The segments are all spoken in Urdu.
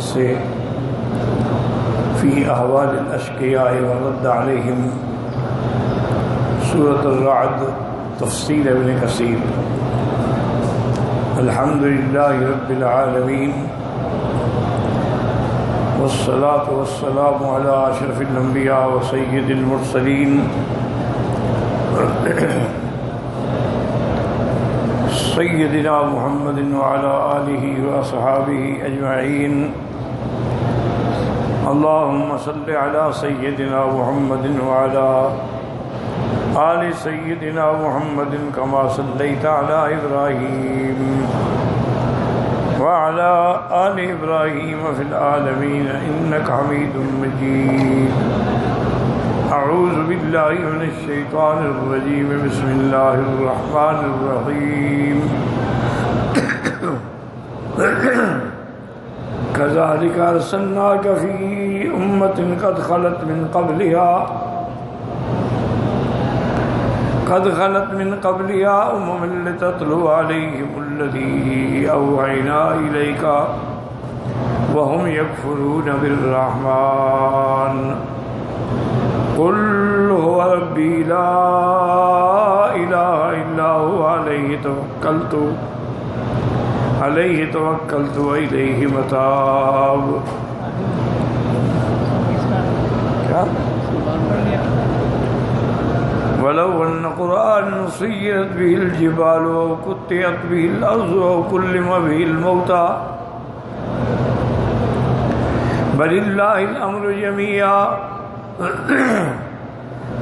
سے فی احوال الاشقیاء ورد علیہم سورۃ الرعد تفسیر ابن کثیر۔ الحمدللہ رب العالمین والصلاة والسلام علی اشرف الانبیاء وسید المرسلین سیدنا محمد وعلی آلہ واصحابہ اجمعین۔ اللہم صل علی سیدنا محمد وعلی آل سیدنا محمد کما صلیت علی ابراہیم وعلى آل إبراهيم في العالمين إنك حميد مجيد۔ أعوذ بالله من الشيطان الرجيم، بسم الله الرحمن الرحيم۔ كذلك أرسلناك في أمة قد خلت من قبلها أمم لتتلو عليهم الذي أوحينا إليك وهم يكفرون بالرحمن قل هو ربي لا إله إلا هو عليه توكلت وإليه متاب۔ ولو أن قرآن سيرت به الجبال وقطعت به الأرض وكلم به الموتى بل الله الأمر جميعا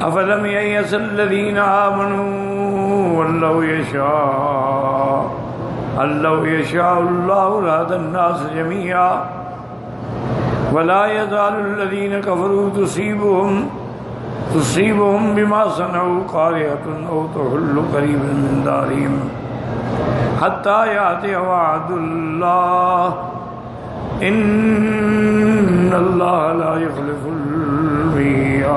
أفلم ييأس الذين آمنوا أن لو يشاء الله لهدى الناس جميعا ولا يزال الذين كفروا تصيبهم بما صنعوا قارعة أو تحل قريبا من دارهم حتى يأتي وعد الله إن الله لا يخلف الميعاد۔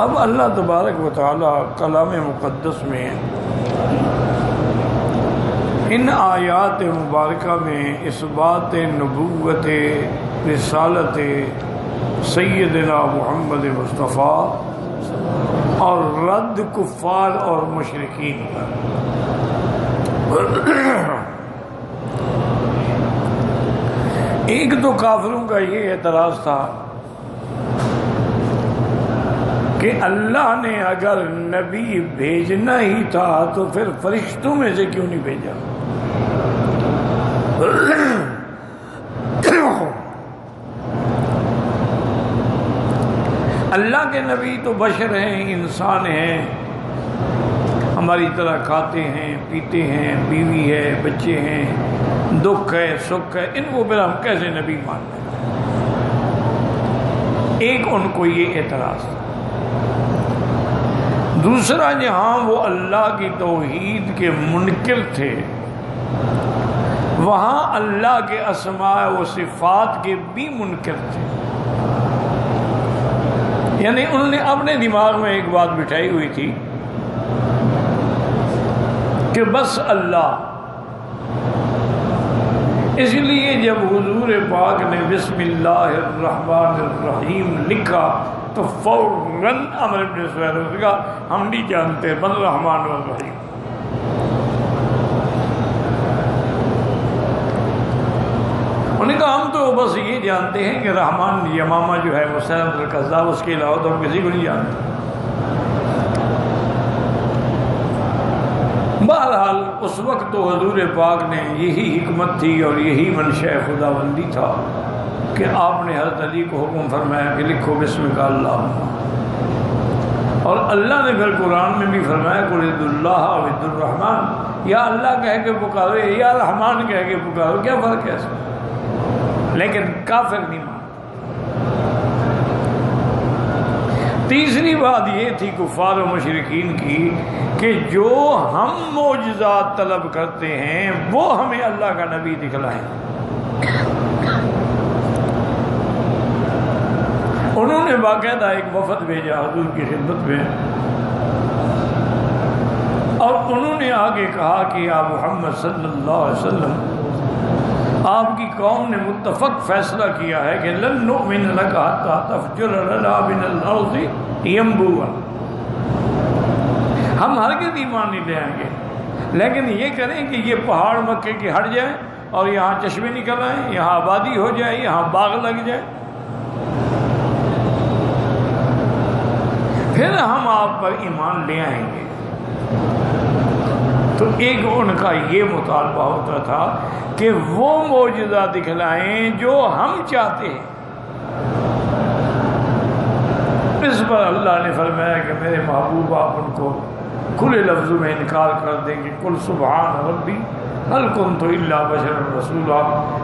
اب اللہ تبارک و تعالی کلام مقدس میں ان آیات مبارکہ میں اس بات نبوت رسالت سیدنا محمد مصطفیٰ اور رد کفار اور مشرکین پر۔ ایک تو کافروں کا یہ اعتراض تھا کہ اللہ نے اگر نبی بھیجنا ہی تھا تو پھر فرشتوں میں سے کیوں نہیں بھیجا؟ اللہ کے نبی تو بشر ہیں، انسان ہیں، ہماری طرح کھاتے ہیں، پیتے ہیں، بیوی ہے، بچے ہیں، دکھ ہے، سکھ ہے، ان کو پھر ہم کیسے نبی مان لیں؟ ایک ان کو یہ اعتراض تھا۔ دوسرا، جہاں وہ اللہ کی توحید کے منکر تھے وہاں اللہ کے اسماء و صفات کے بھی منکر تھے۔ یعنی انہوں نے اپنے دماغ میں ایک بات بٹھائی ہوئی تھی کہ بس اللہ۔ اس لیے جب حضور پاک نے بسم اللہ الرحمن الرحیم لکھا تو فوراً عمر بن سہیل نے کہا ہم نہیں جانتے بل رحمان الرحیم۔ انہوں نے کہا ہم تو بس یہ جانتے ہیں کہ رحمان یمامہ جو ہے مسیلمۃ الکذاب، اس کے علاوہ تو ہم کسی کو نہیں جانتے۔ بہرحال اس وقت تو حضور پاک نے یہی حکمت تھی اور یہی منشاء خداوندی تھا کہ آپ نے حضرت علی کو حکم فرمایا کہ لکھو بسمک اللہم، اور اللہ نے پھر قرآن میں بھی فرمایا قل ادعوا اللہ او ادعوا الرحمن، یا اللہ کہہ کے پکارو یا رحمان کہہ کے پکارو، کیا فرق ہے اس میں؟ لیکن کافر نہیں مانتا۔ تیسری بات یہ تھی کفار و مشرکین کی کہ جو ہم معجزات طلب کرتے ہیں وہ ہمیں اللہ کا نبی دکھلائیں۔ انہوں نے باقاعدہ ایک وفد بھیجا حضور کی خدمت میں، اور انہوں نے آگے کہا کہ یا محمد صلی اللہ علیہ وسلم آپ کی قوم نے متفق فیصلہ کیا ہے کہ لن نؤمن لک حتی تفجر لنا من الارض ینبوعا، ہم ہرگز ایمان نہیں لے آئیں گے لیکن یہ کریں کہ یہ پہاڑ مکے کے ہٹ جائیں اور یہاں چشمے نکل آئیں، یہاں آبادی ہو جائے، یہاں باغ لگ جائے، پھر ہم آپ پر ایمان لے آئیں گے۔ تو ایک ان کا یہ مطالبہ ہوتا تھا کہ وہ معجزہ دکھلائیں جو ہم چاہتے ہیں۔ اس پر اللہ نے فرمایا کہ میرے محبوب آپ ان کو کھلے لفظوں میں انکار کر دیں گے، قل سبحان ربی هل كنت الا بشرا رسولا،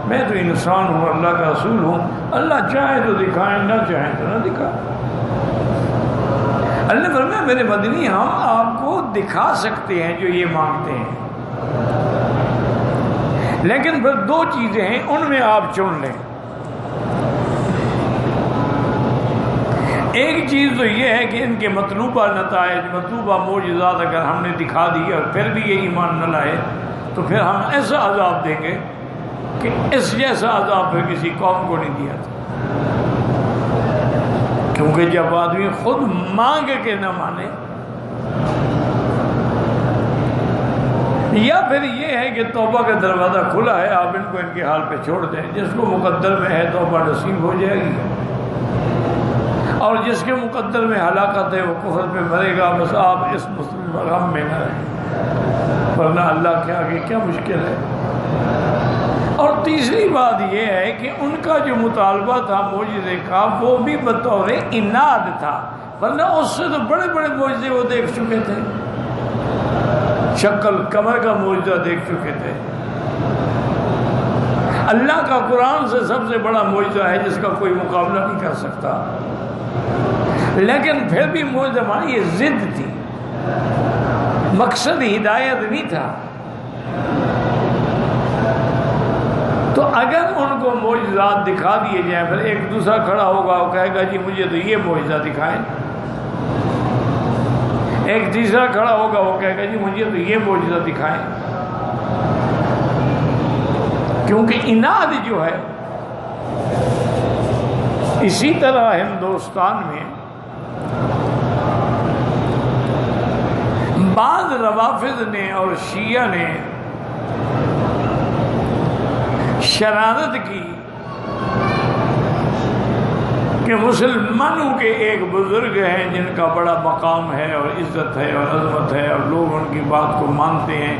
میں تو انسان ہوں، اللہ کا رسول ہوں، اللہ چاہے تو دکھائیں، نہ چاہیں تو نہ دکھائیں۔ اللہ نے فرمایا میرے مدنی ہم آپ کو دکھا سکتے ہیں جو یہ مانگتے ہیں، لیکن پھر دو چیزیں ہیں ان میں آپ چن لیں۔ ایک چیز تو یہ ہے کہ ان کے مطلوبہ نتائج، مطلوبہ معجزات اگر ہم نے دکھا دی اور پھر بھی یہ ایمان نہ لائے تو پھر ہم ایسا عذاب دیں گے کہ اس جیسا عذاب پھر کسی قوم کو نہیں دیا تھا، کیونکہ جب آدمی خود مانگ کے نہ مانے، یا پھر یہ ہے کہ توبہ کا دروازہ کھلا ہے، آپ ان کو ان کے حال پہ چھوڑ دیں، جس کو مقدر میں ہے توبہ نصیب ہو جائے گی، اور جس کے مقدر میں ہلاکت ہے وہ کفر پہ مرے گا، بس آپ اس مسلم غم میں نہ رہیں، ورنہ اللہ کے آگے کیا مشکل ہے۔ اور تیسری بات یہ ہے کہ ان کا جو مطالبہ تھا معجزے کا وہ بھی بطور اناد تھا، ورنہ اس سے تو بڑے بڑے معجزے وہ دیکھ چکے تھے، شکل قمر کا معجزہ دیکھ چکے تھے۔ اللہ کا قرآن سے سب سے بڑا معجزہ ہے جس کا کوئی مقابلہ نہیں کر سکتا، لیکن پھر بھی معجزہ مانی یہ ضد تھی، مقصد ہدایت نہیں تھا۔ تو اگر ان کو معجزات دکھا دیے جائیں، پھر ایک دوسرا کھڑا ہوگا وہ کہے گا جی مجھے تو یہ معجزہ دکھائیں، ایک تیسرا کھڑا ہوگا وہ کہے گا جی مجھے تو یہ معجزہ دکھائیں، کیونکہ اناد جو ہے۔ اسی طرح ہندوستان میں بعض روافض نے اور شیعہ نے شرارت کی کہ مسلمانوں کے ایک بزرگ ہیں جن کا بڑا مقام ہے اور عزت ہے اور عظمت ہے اور لوگ ان کی بات کو مانتے ہیں،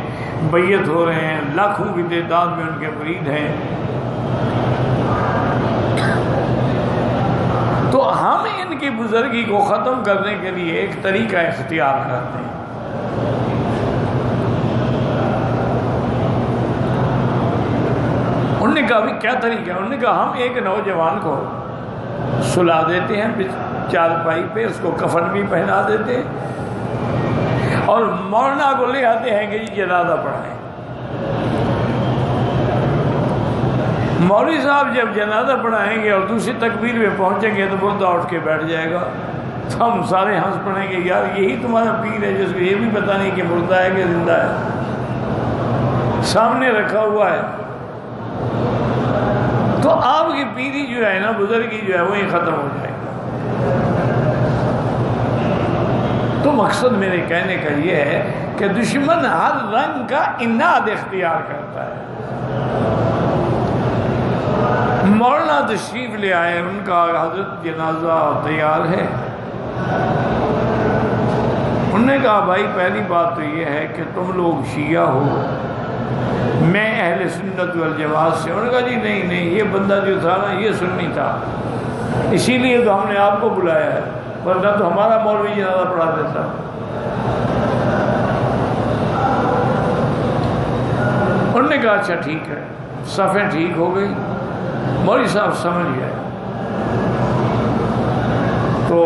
بیعت ہو رہے ہیں، لاکھوں کی تعداد میں ان کے مرید ہیں، تو ہم ان کی بزرگی کو ختم کرنے کے لیے ایک طریقہ اختیار کرتے ہیں۔ انہوں نے کہا بھی کیا طریقہ ہے؟ انہوں نے کہا ہم ایک نوجوان کو سلا دیتے ہیں چارپائی پہ، اس کو کفن بھی پہنا دیتے ہیں اور مولانا کو لے آتے ہیں کہ یہ جنازہ پڑھائیں۔ مولوی صاحب جب جنازہ پڑھائیں گے اور دوسری تکبیر میں پہنچیں گے تو مردہ اٹھ کے بیٹھ جائے گا، تو ہم سارے ہنس پڑیں گے یار یہی تمہارا پیر ہے جس کو یہ بھی پتہ نہیں کہ مردہ ہے کہ زندہ ہے، سامنے رکھا ہوا ہے۔ تو آپ کی پیری جو ہے نا، بزرگی جو ہے وہی ختم ہو جائے گی۔ تو مقصد میرے کہنے کا یہ ہے کہ دشمن ہر رنگ کا اناد اختیار کرتا ہے۔ مولانا تشریف لے آئے، ان کا حضرت جنازہ تیار ہے۔ انہوں نے کہا بھائی پہلی بات تو یہ ہے کہ تم لوگ شیعہ ہو، میں اہل سنت والجماعت سے۔ انہوں نے کہا جی نہیں نہیں، یہ بندہ جو تھا نا یہ سنی تھا، اسی لیے تو ہم نے آپ کو بلایا ہے، ورنہ تو ہمارا مولوی جنازہ پڑھا دیتا۔ انہوں نے کہا اچھا ٹھیک ہے، صفیں ٹھیک ہو گئی، مولوی صاحب سمجھ گئے۔ تو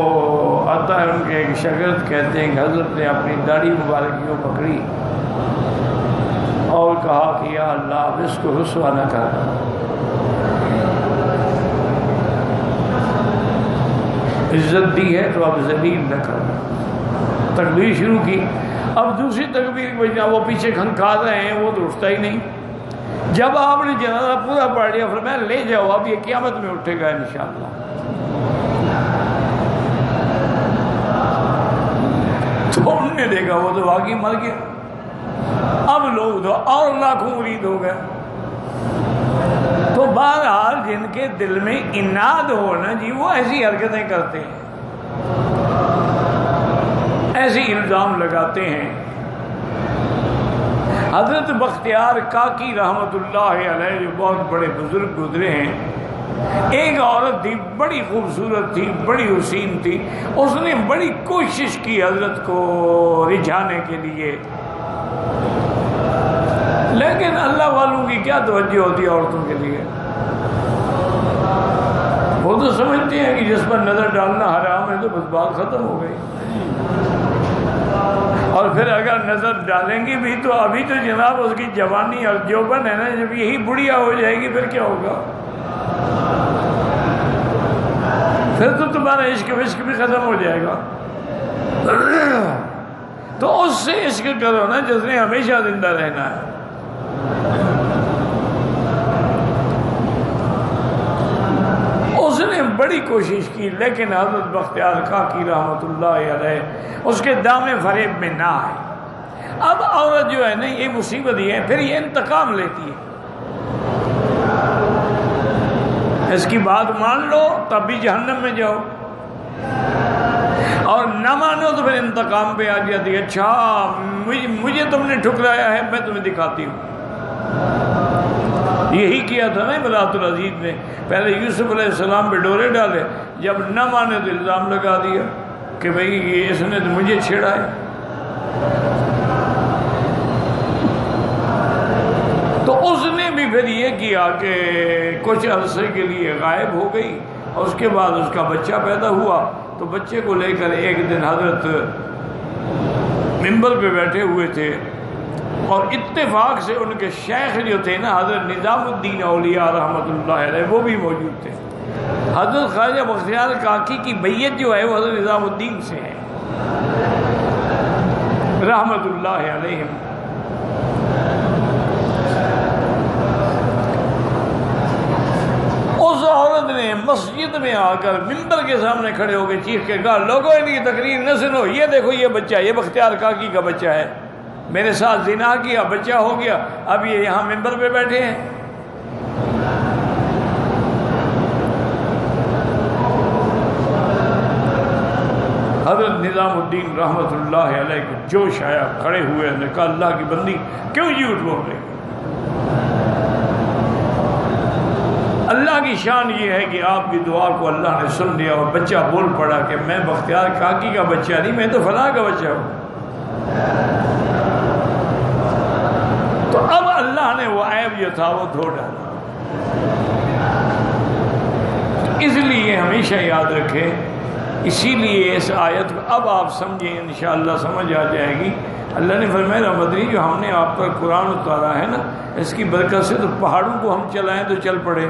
آتا ہے ان کے ایک شاگرد کہتے ہیں کہ حضرت نے اپنی داڑھی مبارک یوں پکڑی اور کہا کہ یا اللہ اب اس کو رسوا نہ کر، عزت دی ہے تو اب ذلیل نہ کر۔ تکبیر شروع کی، اب دوسری تکبیر کے بجائے وہ پیچھے کھنکھا رہے ہیں، وہ تو اٹھتا ہی نہیں۔ جب آپ نے جنازہ پورا پڑھ لیا فرمایا لے جاؤ اب یہ قیامت میں اٹھے گا انشاءاللہ۔ تو انہوں نے دیکھا وہ تو واقعی مر گیا، اب لوگ تو اور لاکھوں مرید ہو گئے۔ تو بہرحال جن کے دل میں اناد ہو نا جی وہ ایسی حرکتیں کرتے ہیں، ایسے الزام لگاتے ہیں۔ حضرت بختیار کاکی رحمت اللہ علیہ جو بہت بڑے بزرگ گزرے ہیں، ایک عورت تھی بڑی خوبصورت تھی، بڑی حسین تھی، اس نے بڑی کوشش کی حضرت کو رجھانے کے لیے، لیکن اللہ والوں کی کیا توجہ ہوتی ہے عورتوں کے لیے، وہ تو سمجھتے ہیں کہ جس پر نظر ڈالنا حرام ہے تو بس بات ختم ہو گئی، اور پھر اگر نظر ڈالیں گی بھی تو ابھی تو جناب اس کی جوانی اور جوبن ہے نا، جب یہی بڑھیا ہو جائے گی پھر کیا ہوگا، پھر تو تمہارا عشق وشق بھی ختم ہو جائے گا۔ تو اس سے عشق کرو نا جس نے ہمیشہ زندہ رہنا ہے۔ اس نے بڑی کوشش کی لیکن حضرت بختیار کاکی رحمت اللہ علیہ اس کے دام فریب میں نہ آئے۔ اب عورت جو ہے نا یہ مصیبت ہی ہے، پھر یہ انتقام لیتی ہے، اس کی بات مان لو تب بھی جہنم میں جاؤ، اور نہ مانو تو پھر انتقام پہ آ جاتی ہے، اچھا مجھے تم نے ٹھکرایا ہے میں تمہیں دکھاتی ہوں۔ یہی کیا تھا نا امرأۃ العزیز نے، پہلے یوسف علیہ السلام پہ ڈورے ڈالے، جب نہ مانے تو الزام لگا دیا کہ بھئی یہ اس نے تو مجھے چھیڑا ہے۔ تو اس نے بھی پھر یہ کیا کہ کچھ عرصے کے لیے غائب ہو گئی، اور اس کے بعد اس کا بچہ پیدا ہوا، تو بچے کو لے کر ایک دن حضرت منبر پہ بیٹھے ہوئے تھے، اور اتفاق سے ان کے شیخ جو تھے نا حضرت نظام الدین اولیاء رحمت اللہ علیہ وہ بھی موجود تھے۔ حضرت خواجہ بختیار کاکی کی بیعت جو ہے وہ حضرت نظام الدین سے ہے رحمت اللہ علیہ۔ اس عورت نے مسجد میں آ کر منبر کے سامنے کھڑے ہو کے چیخ کے کہا لوگوں ان کی تقریر نہ سنو، یہ دیکھو یہ بچہ، یہ بختیار کاکی کا بچہ ہے، میرے ساتھ زنا کیا، بچہ ہو گیا، اب یہ یہاں منبر پہ بیٹھے ہیں۔ حضرت نظام الدین رحمت اللہ علیہ کو جوش آیا، کھڑے ہوئے، نے کہا اللہ کی بندی کیوں جھوٹ بول رہی؟ اللہ کی شان یہ ہے کہ آپ کی دعا کو اللہ نے سن لیا اور بچہ بول پڑا کہ میں بختیار کاکی کا بچہ نہیں، میں تو فلاں کا بچہ ہوں۔ تو اب اللہ نے وہ عیب جو تھا وہ دھو ڈالا۔ اس لیے ہمیشہ یاد رکھیں، اسی لیے اس آیت کو اب آپ سمجھیں، انشاءاللہ سمجھ آ جائے گی۔ اللہ نے فرمایا مدنی جو ہم نے آپ پر قرآن اتارا ہے نا، اس کی برکت سے تو پہاڑوں کو ہم چلائیں تو چل پڑے،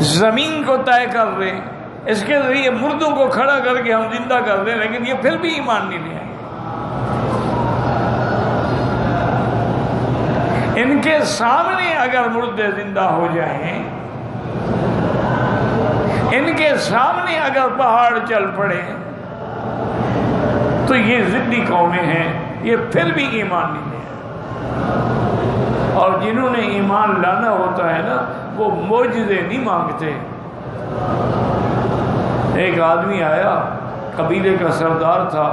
زمین کو طے کر رہے ہیں، اس کے ذریعے مردوں کو کھڑا کر کے ہم زندہ کر رہے ہیں، لیکن یہ پھر بھی ایمان نہیں لے آئے۔ ان کے سامنے اگر مردے زندہ ہو جائیں، ان کے سامنے اگر پہاڑ چل پڑے تو یہ ضدی قومیں ہیں، یہ پھر بھی ایمان نہیں لے آئے۔ اور جنہوں نے ایمان لانا ہوتا ہے نا وہ معجزے نہیں مانگتے۔ ایک آدمی آیا، قبیلے کا سردار تھا،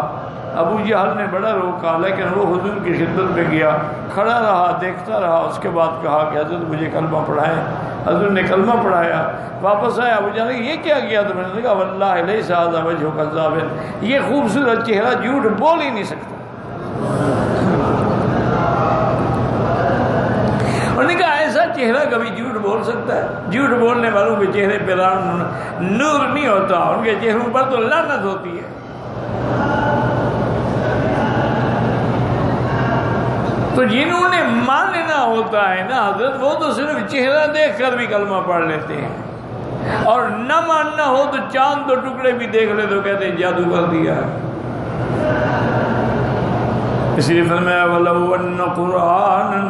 ابو جہل نے بڑا روکا لیکن وہ حضور کی خدمت پہ گیا، کھڑا رہا، دیکھتا رہا، اس کے بعد کہا کہ حضرت مجھے کلمہ پڑھائیں۔ حضرت نے کلمہ پڑھایا، واپس آیا، ابو جہل یہ کیا کیا تو میں نے کہا واللہ لیس ھذا وجہ کذاب، یہ خوبصورت چہرہ جھوٹ بول ہی نہیں سکتا۔ انہوں نے کہا ایسا چہرہ کبھی جھوٹ بول سکتا ہے؟ جھوٹ بولنے والوں کے چہرے پہ نور نہیں ہوتا، ان کے چہروں پر تو لعنت ہوتی ہے۔ تو جنہوں نے ماننا ہوتا ہے نا حضرت، وہ تو صرف چہرہ دیکھ کر بھی کلمہ پڑھ لیتے ہیں، اور نہ ماننا ہو تو چاند دو ٹکڑے بھی دیکھ لے تو کہتے ہیں جادو کر دیا ہے۔ اس لیے فرمایا وَلَوْ أَنَّ قُرْآنًا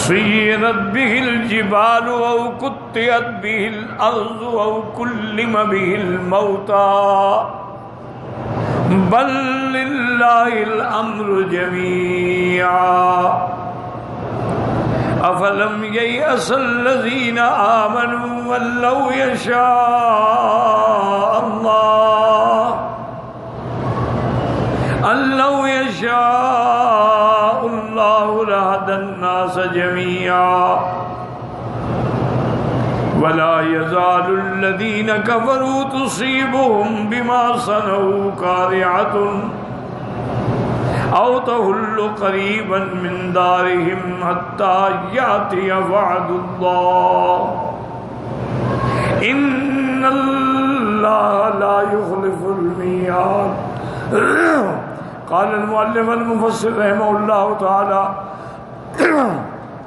سُيِّرَتْ بِهِ الْجِبَالُ أَوْ قُطِّعَتْ بِهِ الْأَرْضُ أَوْ كُلِّمَ بِهِ الْمَوْتَى بَل لِلَّهِ الْأَمْرُ جَمِيعًا أَفَلَمْ يَيْأَسَ الَّذِينَ آمَنُوا أَن لَّوْ يَشَاءَ اللَّهُ لَهَدَى النَّاسَ جَمِيعًا وَلَا يَزَالُ الَّذِينَ كَفَرُوا تُصِيبُهُم بِمَا صَنَعُوا قَارِعَةٌ أَوْ تَحُلُّ قَرِيبًا مِّن دَارِهِمْ حَتَّى يَأْتِيَ وَعْدُ اللَّهِ إِنَّ اللَّهَ لَا يُخْلِفُ الْمِيعَادَ قال المؤلف المفسر رحمه الله تعالى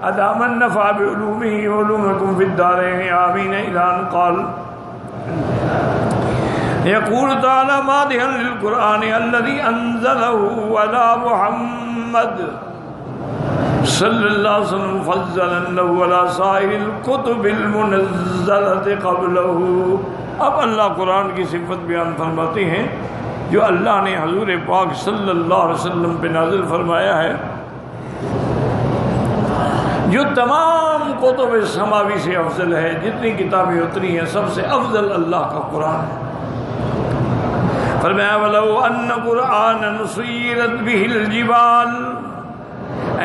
أدام النفع بعلومه وعلومكم في الدارين آمين إلى أن قال يقول تعالى مادحا للقرآن الذي أنزله على محمد صلی اللہ علیہ وسلم مفضلا له على سائر الكتب المنزلة قبله. اب اللہ قرآن کی صفت بیان فرماتے ہیں جو اللہ نے حضور پاک صلی اللہ علیہ وسلم پہ نازل فرمایا ہے، جو تمام کتب سماوی سے افضل ہے. جتنی کتابیں اتری ہیں سب سے افضل اللہ کا قرآن ہے. فرمایا وَلَوْ أَنَّ قُرْآنًا سُيِّرَتْ بِهِ الْجِبَالُ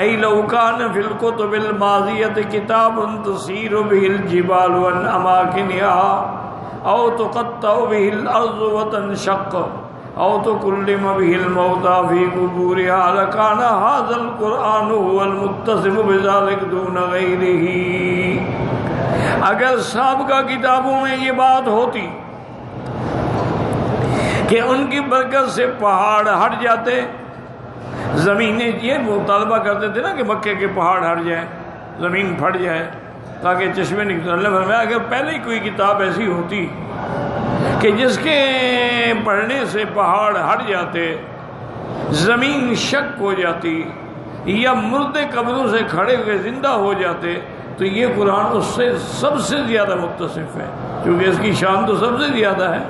أي لو كان في الكتب الماضية كتاب تسير به الجبال عن أماكنها أو تقطع به الأرض وتنشق أو تكلم به الموتى في قبورها لكان هذا القرآن هو المتصف بذلك دون غيره. اگر سابقہ کتابوں میں یہ بات ہوتی کہ ان کی برکت سے پہاڑ ہٹ جاتے، زمینیں یہ مطالبہ کرتے تھے نا کہ مکے کے پہاڑ ہٹ جائیں، زمین پھٹ جائے تاکہ چشمے نکلے. اللہ فرمایا اگر پہلے ہی کوئی کتاب ایسی ہوتی کہ جس کے پڑھنے سے پہاڑ ہٹ جاتے، زمین شک ہو جاتی یا مردے قبروں سے کھڑے ہوئے زندہ ہو جاتے، تو یہ قرآن اس سے سب سے زیادہ متصف ہے، کیونکہ اس کی شان تو سب سے زیادہ ہے.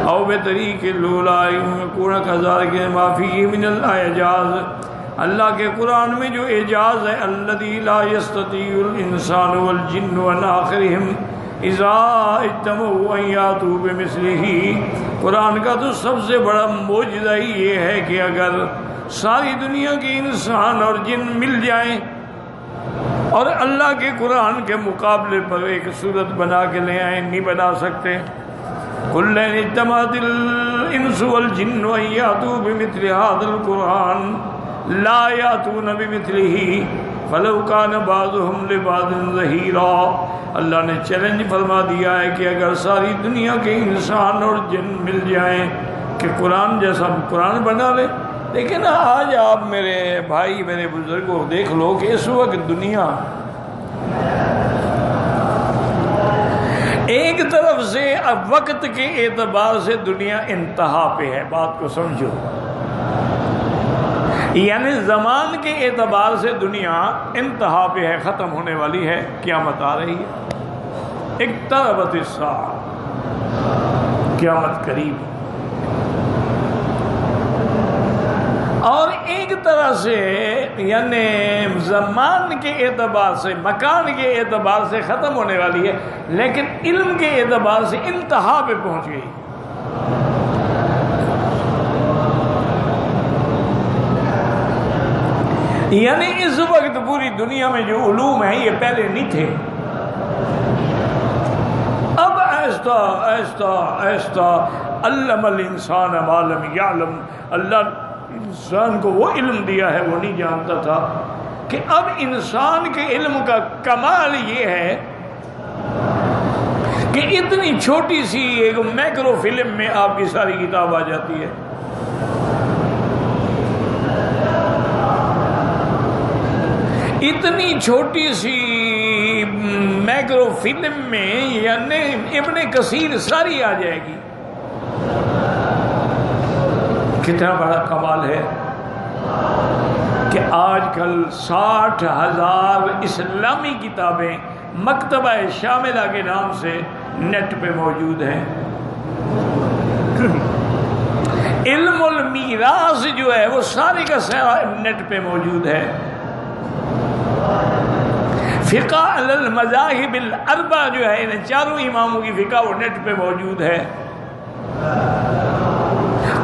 او بطریق لولا یکون کذالک ما فیہ من الاعجاز، اللہ کے قرآن میں جو اعجاز ہے الذی لا یستطیع الانسان والجن عن آخرہم اذا اجتمعوا ان یاتوا بمثلہ. قرآن کا تو سب سے بڑا معجزہ ہی یہ ہے کہ اگر ساری دنیا کے انسان اور جن مل جائیں اور اللہ کے قرآن کے مقابلے پر ایک صورت بنا کے لے آئیں، نہیں بنا سکتے. قل لئن اجتمعت الانس والجن ان یاتوا بمثل هذا القرآن لا یاتون بمثلہ فلو کان بعضهم لبعض ظہیرا. اللہ نے چیلنج فرما دیا ہے کہ اگر ساری دنیا کے انسان اور جن مل جائیں کہ قرآن جیسا قرآن بنا لے. لیکن آج آپ میرے بھائی میرے بزرگوں دیکھ لو کہ اس وقت دنیا ایک طرف سے وقت کے اعتبار سے دنیا انتہا پہ ہے، بات کو سمجھو، یعنی زمان کے اعتبار سے دنیا انتہا پہ ہے، ختم ہونے والی ہے، قیامت آ رہی ہے. اقتربت الساعہ، قیامت قریب. اور ایک طرح سے یعنی زمان کے اعتبار سے مکان کے اعتبار سے ختم ہونے والی ہے، لیکن علم کے اعتبار سے انتہا پہ پہنچ گئی. یعنی اس وقت پوری دنیا میں جو علوم ہیں یہ پہلے نہیں تھے، اب آہستہ آہستہ آہستہ علم الانسان ما لم یعلم، اللہ انسان کو وہ علم دیا ہے وہ نہیں جانتا تھا. کہ اب انسان کے علم کا کمال یہ ہے کہ اتنی چھوٹی سی ایک میکرو فلم میں آپ کی ساری کتاب آ جاتی ہے. اتنی چھوٹی سی میکرو فلم میں یعنی ابن کثیر ساری آ جائے گی. کتنا بڑا کمال ہے کہ آج کل 60,000 اسلامی کتابیں مکتبہ شاملہ کے نام سے نیٹ پہ موجود ہیں۔ علم المیراث جو ہے وہ سارے کا سارا نیٹ پہ موجود ہے۔ فقہ علی المذاہب الاربع جو ہے ان چاروں اماموں کی فقہ وہ نیٹ پہ موجود ہے۔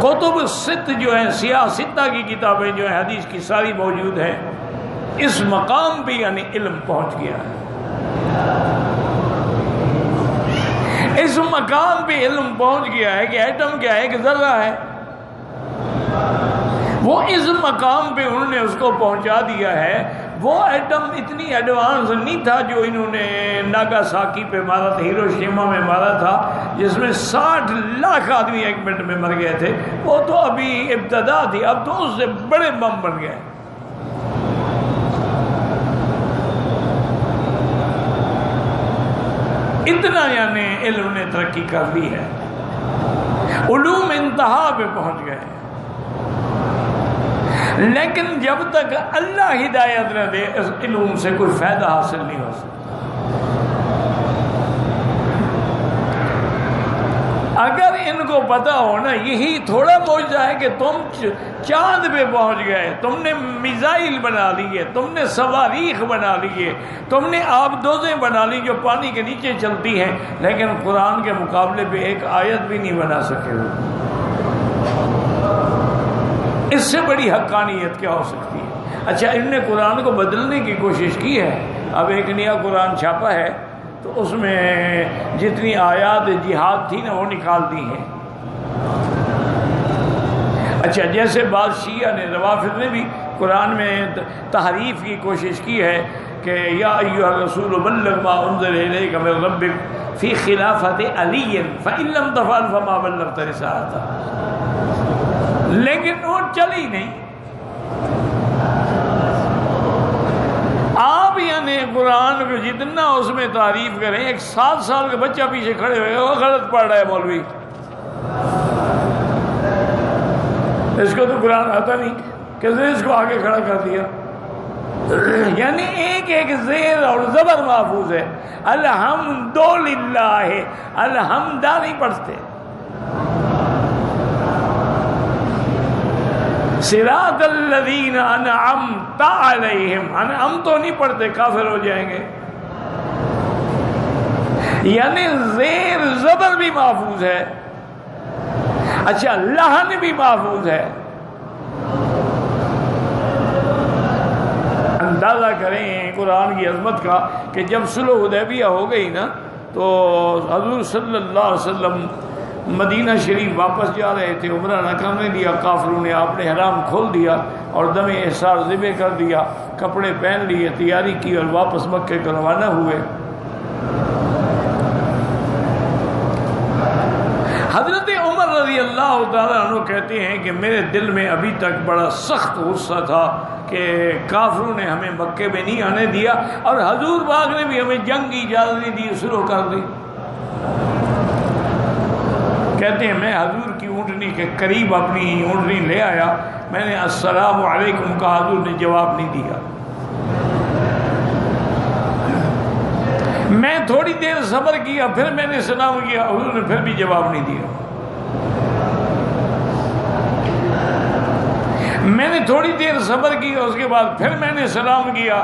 کتب الست جو ہیں سیاہ ستہ کی کتابیں جو ہیں حدیث کی ساری موجود ہیں۔ اس مقام پہ یعنی علم پہنچ گیا ہے، اس مقام پہ علم پہنچ گیا ہے کہ ایٹم کیا ہے، کہ ذرہ ہے۔ وہ اس مقام پہ انہوں نے اس کو پہنچا دیا ہے۔ وہ ایٹم اتنی ایڈوانس نہیں تھا جو انہوں نے ناگاساکی پہ مارا تھا، ہیروشیما میں مارا تھا، جس میں 60 لاکھ آدمی ایک منٹ میں مر گئے تھے۔ وہ تو ابھی ابتدا تھی، اب تو اس سے بڑے بم بن گئے۔ اتنا یعنی علم نے ترقی کر لی ہے، علوم انتہا پہ پہنچ گئے۔ لیکن جب تک اللہ ہدایت نہ دے اس علوم سے کوئی فائدہ حاصل نہیں ہو سکتا۔ اگر ان کو پتا ہو نا، یہی تھوڑا معجزہ ہے کہ تم چاند پہ پہنچ گئے، تم نے میزائل بنا لیے، تم نے صواریخ بنا لیے، تم نے آبدوزیں بنا لی جو پانی کے نیچے چلتی ہیں، لیکن قرآن کے مقابلے پہ ایک آیت بھی نہیں بنا سکے ہو۔ اس سے بڑی حقانیت کیا ہو سکتی ہے؟ اچھا، ان نے قرآن کو بدلنے کی کوشش کی ہے۔ اب ایک نیا قرآن چھاپا ہے تو اس میں جتنی آیات جہاد تھی نا وہ نکال دی ہیں۔ اچھا، جیسے بعض شیعہ نے، روافض نے بھی قرآن میں تحریف کی کوشش کی ہے کہ یا ایھا الرسول بلغ ما انزل الیک من ربک فی خلافت علی فإن لم تفعل فما بلغت رسالتہ، لیکن وہ چلی نہیں۔ آپ یعنی قرآن کو جتنا اس میں تعریف کریں، ایک 7 سال کا بچہ پیچھے کھڑے ہوئے وہ غلط پڑھ رہا ہے مولوی، اس کو تو قرآن آتا نہیں، کس نے اس کو آگے کھڑا کر دیا؟ یعنی ایک ایک زیر اور زبر محفوظ ہے۔ الحمدللہ ہے، الحمدہ نہیں پڑھتے۔ صراط الذین انعمت علیہم، انعم تو نہیں پڑھتے، کافر ہو جائیں گے۔ یعنی زیر زبر بھی محفوظ ہے، اچھا لحن بھی محفوظ ہے۔ اندازہ کریں قرآن کی عظمت کا کہ جب صلح حدیبیہ ہو گئی نا تو حضور صلی اللہ علیہ وسلم مدینہ شریف واپس جا رہے تھے، عمرہ نہ کرنے دیا کافروں نے، آپ نے حرام کھول دیا اور دم احسار ذبح کر دیا، کپڑے پہن لیے، تیاری کی اور واپس مکے کو روانہ ہوئے۔ حضرت عمر رضی اللہ تعالیٰ عنہ کہتے ہیں کہ میرے دل میں ابھی تک بڑا سخت غصہ تھا کہ کافروں نے ہمیں مکے میں نہیں آنے دیا اور حضور پاک نے بھی ہمیں جنگ کی اجازت نہیں دی، شروع کر دی۔ کہتے ہیں میں حضور کی اونٹنی کے قریب اپنی اونٹنی لے آیا، میں نے السلام علیکم کہا، حضور نے جواب نہیں دیا۔ میں تھوڑی دیر صبر کیا، پھر میں نے سلام کیا، حضور نے پھر بھی جواب نہیں دیا۔ میں نے تھوڑی دیر صبر کیا، اس کے بعد پھر میں نے سلام کیا،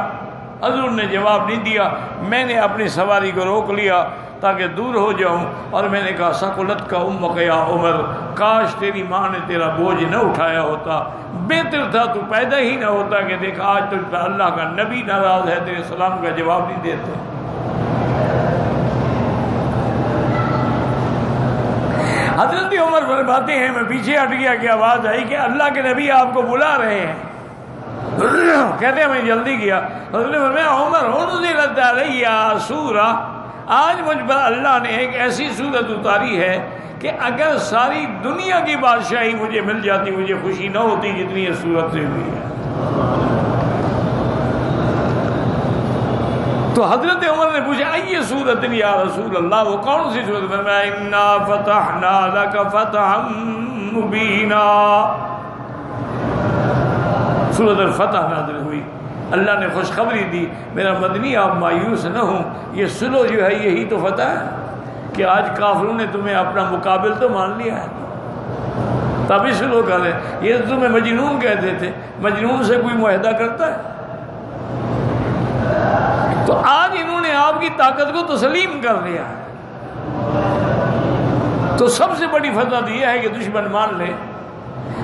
حضور نے جواب نہیں دیا۔ میں نے اپنی سواری کو روک لیا تاکہ دور ہو جاؤں اور میں نے کہا ثقلت کا امک یا عمر، کاش تیری ماں نے تیرا بوجھ نہ اٹھایا ہوتا، بہتر تھا تو پیدا ہی نہ ہوتا کہ دیکھ آج تک اللہ کا نبی ناراض ہے، تیرے سلام کا جواب نہیں دیتے۔ حضرت عمر فرماتے ہیں میں پیچھے ہٹ گیا کہ آواز آئی کہ اللہ کے نبی آپ کو بلا رہے ہیں۔ کہتے ہیں میں جلدی گیا، حضرت نے فرمایا عمر انزلت علیہ سورہ، آج مجھ پر اللہ نے ایک ایسی سورت اتاری ہے کہ اگر ساری دنیا کی بادشاہی مجھے مل جاتی مجھے خوشی نہ ہوتی جتنی یہ سورت سے ہوئی ہے۔ تو حضرت عمر نے پوچھا ای سورت یا رسول اللہ، وہ کون سی سورت؟ فرمایا انا فتحنا لک فتحا مبینا، سورت الفتح نازل ہوئی، اللہ نے خوشخبری دی میرا مدنی آپ مایوس نہ ہوں، یہ سلو جو ہے یہی تو فتح ہے کہ آج کافروں نے تمہیں اپنا مقابل تو مان لیا ہے، تبھی سلو کر رہے، یہ تمہیں مجنون کہتے تھے، مجنون سے کوئی معاہدہ کرتا ہے؟ تو آج انہوں نے آپ کی طاقت کو تسلیم کر لیا، تو سب سے بڑی فتح یہ ہے کہ دشمن مان لے۔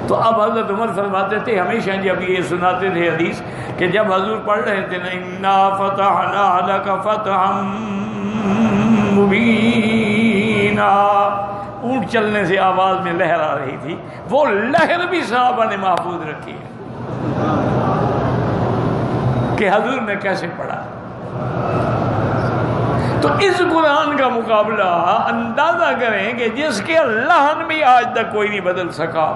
تو اب حضرت عمر فرماتے تھے ہمیشہ جب یہ سناتے تھے حدیث کہ جب حضور پڑھ رہے تھے نا انا فتحنا لک فتحا مبینا، اونٹ چلنے سے آواز میں لہر آ رہی تھی، وہ لہر بھی صحابہ نے محفوظ رکھی ہے کہ حضور نے کیسے پڑھا۔ تو اس قرآن کا مقابلہ اندازہ کریں کہ جس کے لحن بھی آج تک کوئی نہیں بدل سکا،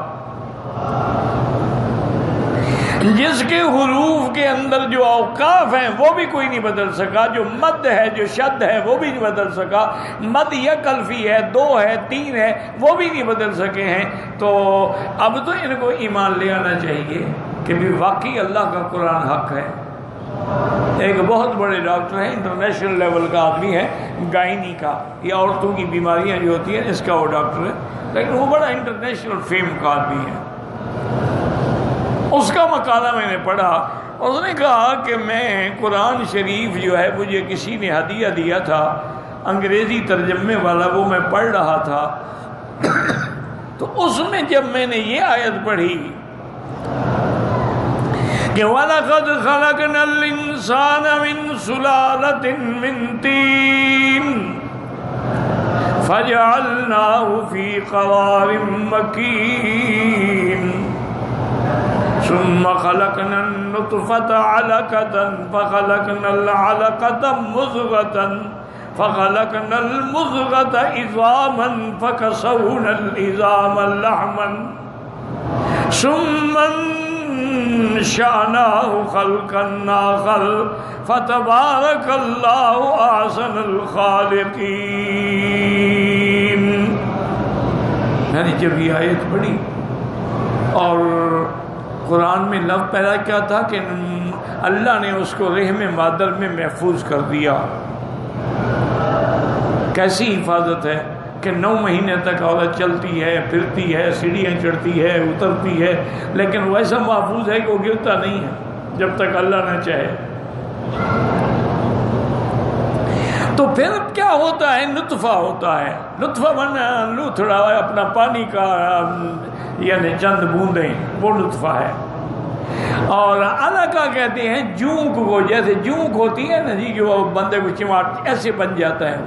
جس کے حروف کے اندر جو اوقاف ہیں وہ بھی کوئی نہیں بدل سکا، جو مد ہے جو شد ہے وہ بھی نہیں بدل سکا، مد یک الفی ہے، 2 ہے 3 ہے وہ بھی نہیں بدل سکے ہیں، تو اب تو ان کو ایمان لے آنا چاہیے کہ بھی واقعی اللہ کا قرآن حق ہے۔ ایک بہت بڑے ڈاکٹر ہیں، انٹرنیشنل لیول کا آدمی ہے، گائنی کا، یہ عورتوں کی بیماریاں جو ہوتی ہیں اس کا وہ ڈاکٹر ہے، لیکن وہ بڑا انٹرنیشنل فیم کا آدمی ہے۔ اس کا مقالہ میں نے پڑھا، اس نے کہا کہ میں قرآن شریف جو ہے مجھے کسی نے ہدیہ دیا تھا، انگریزی ترجمے والا، وہ میں پڑھ رہا تھا، تو اس میں جب میں نے یہ آیت پڑھی کہ وَلَقَدْ خَلَقْنَا الْإِنسَانَ مِنْ سُلَالَةٍ مِنْ طِينٍ فَجَعَلْنَاهُ فِي قَرَارٍ مَكِينٍ ثُمَّ خَلَقْنَا النُّطْفَةَ عَلَقَةً فَخَلَقْنَا الْعَلَقَةَ مُضْغَةً فَخَلَقْنَا الْمُضْغَةَ عِظَامًا فَكَسَوْنَا الْعِظَامَ لَحْمًا ثُمَّ انشأناه خلقا آخر فتبارك الله أحسن الخالقين۔ یعنی جب یہ آیت پڑھی اور قرآن میں لفظ پیدا کیا تھا کہ اللہ نے اس کو رحم مادر میں محفوظ کر دیا، کیسی حفاظت ہے کہ 9 مہینے تک عورت چلتی ہے، پھرتی ہے، سیڑھیاں چڑھتی ہے، اترتی ہے، لیکن ویسا محفوظ ہے کہ وہ گرتا نہیں ہے جب تک اللہ نہ چاہے۔ تو پھر کیا ہوتا ہے؟ نطفہ ہوتا ہے، نطفہ بنا لوتھڑا اپنا پانی کا یعنی چند بوندیں، وہ نطفہ ہے۔ اور علقہ کہتے ہیں جونک کو، جیسے جونک ہوتی ہے نا جی، جو بندے کو چماٹ ایسے بن جاتا ہے،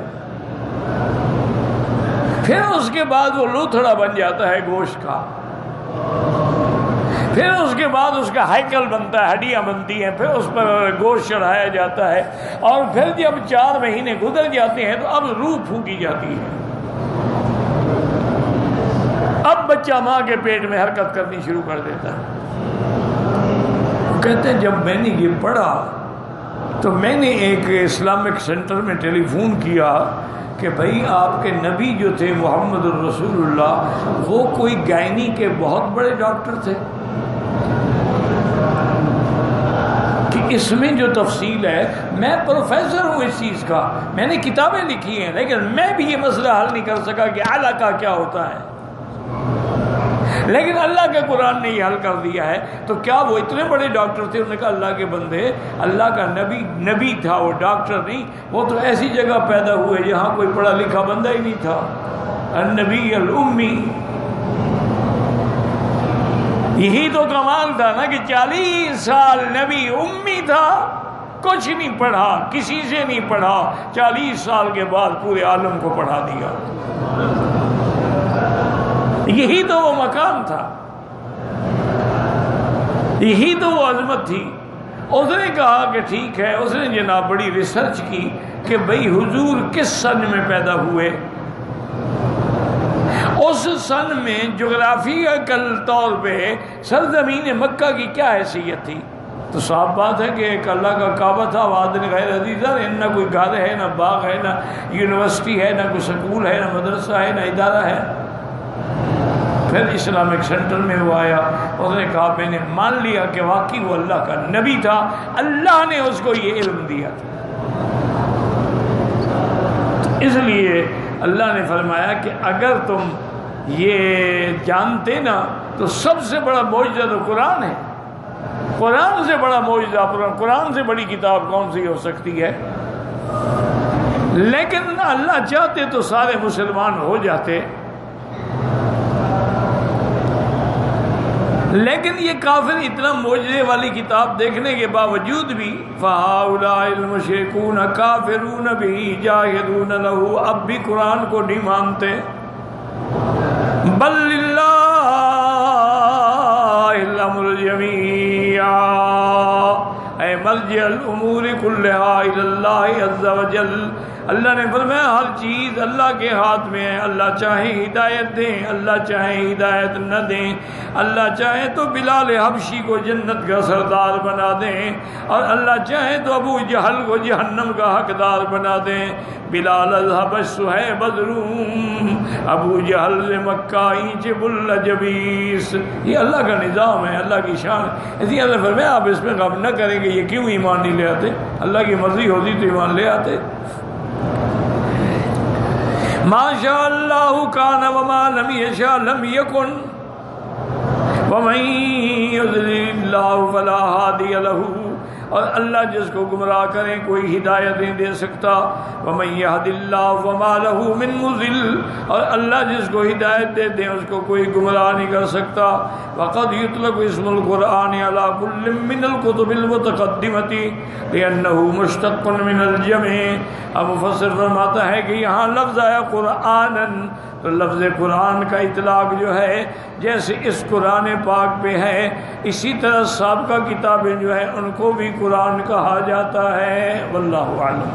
پھر اس کے بعد وہ لوتھڑا بن جاتا ہے گوشت کا، پھر اس کے بعد اس کا ہیکل بنتا ہے، ہڈیاں بنتی ہیں، پھر اس پر گوشت چڑھایا جاتا ہے، اور پھر جب 4 مہینے گزر جاتے ہیں تو اب روح پھونکی جاتی ہے، اب بچہ ماں کے پیٹ میں حرکت کرنی شروع کر دیتا ہے۔ وہ کہتے ہیں جب میں نے یہ پڑھا تو میں نے ایک اسلامک سینٹر میں ٹیلی فون کیا کہ بھائی آپ کے نبی جو تھے محمد الرسول اللہ، وہ کوئی گائنی کے بہت بڑے ڈاکٹر تھے کہ اس میں جو تفصیل ہے، میں پروفیسر ہوں اس چیز کا، میں نے کتابیں لکھی ہیں، لیکن میں بھی یہ مسئلہ حل نہیں کر سکا کہ علقہ کیا ہوتا ہے، لیکن اللہ کے قرآن نے یہ حل کر دیا ہے۔ تو کیا وہ اتنے بڑے ڈاکٹر تھے؟ انہوں نے کہا اللہ کے بندے، اللہ کا نبی تھا، وہ ڈاکٹر نہیں، وہ تو ایسی جگہ پیدا ہوئے جہاں کوئی پڑھا لکھا بندہ ہی نہیں تھا، النبی الامی۔ یہی تو کمال تھا نا کہ 40 سال نبی امی تھا، کچھ نہیں پڑھا، کسی سے نہیں پڑھا، 40 سال کے بعد پورے عالم کو پڑھا دیا۔ یہی تو وہ مقام تھا، یہی تو وہ عظمت تھی۔ اس نے کہا کہ ٹھیک ہے، اس نے جناب بڑی ریسرچ کی کہ بھئی حضور کس سن میں پیدا ہوئے، اس سن میں جغرافیکل طور پہ سرزمین مکہ کی کیا حیثیت تھی، تو صاف بات ہے کہ ایک اللہ کا کعبہ تھا، وادن غیر عزیزہ، نہ کوئی گھر ہے، نہ باغ ہے، نہ یونیورسٹی ہے، نہ کوئی سکول ہے، نہ مدرسہ ہے، نہ ادارہ ہے۔ پھر اسلامک سینٹر میں وہ آیا، اس نے کہا میں نے مان لیا کہ واقعی وہ اللہ کا نبی تھا، اللہ نے اس کو یہ علم دیا تھا۔ اس لیے اللہ نے فرمایا کہ اگر تم یہ جانتے نا تو سب سے بڑا معجزہ تو قرآن ہے، قرآن سے بڑا معجزہ، قرآن سے بڑی کتاب کون سی ہو سکتی ہے؟ لیکن نہ اللہ چاہتے تو سارے مسلمان ہو جاتے، لیکن یہ کافر اتنا معجزے والی کتاب دیکھنے کے باوجود بھی فَهَؤُلَاءِ الْمُشْرِكُونَ كَافِرُونَ بِهِ جَاحِدُونَ لَهُ، اب بھی قرآن کو نہیں مانتے۔ بل للہ الامر جمیعا، اے مرجع الامور کلھا الی اللہ عز وجل، اللہ نے فرمایا ہر چیز اللہ کے ہاتھ میں ہے، اللہ چاہے ہدایت دیں، اللہ چاہے ہدایت نہ دیں، اللہ چاہے تو بلال حبشی کو جنت کا سردار بنا دیں، اور اللہ چاہے تو ابو جہل کو جہنم کا حقدار بنا دیں۔ بلال الحبش صہیب الروم، ابو جہل مکہ اینچ الجبیس، یہ اللہ کا نظام ہے، اللہ کی شان ہے۔ اسی اللہ فرمایا آپ اس پہ غم نہ کریں کہ یہ کیوں ایمان نہیں لے آتے، اللہ کی مرضی ہوتی تو ایمان لے آتے۔ ما شاء اللہ کان وما لم یشاء لم یکن ومن یضلل اللہ فلا ہادی لہ، اور اللہ جس کو گمراہ کرے کوئی ہدایت نہیں دے سکتا، ومن یہد اللہ فما لہ من مضل، اور اللہ جس کو ہدایت دے دے اس کو کوئی گمراہ نہیں کر سکتا۔ وقد یطلق اسم القرآن علی کل من الکتب المتقدمۃ لأنہ مشتق من الجمع، اب مفسر فرماتا ہے کہ یہاں لفظ آیا قرآناً، تو لفظ قرآن کا اطلاق جو ہے جیسے اس قرآن پاک پہ ہے، اسی طرح سابقہ کتابیں جو ہیں ان کو بھی قرآن کہا جاتا ہے۔ واللہ اعلم۔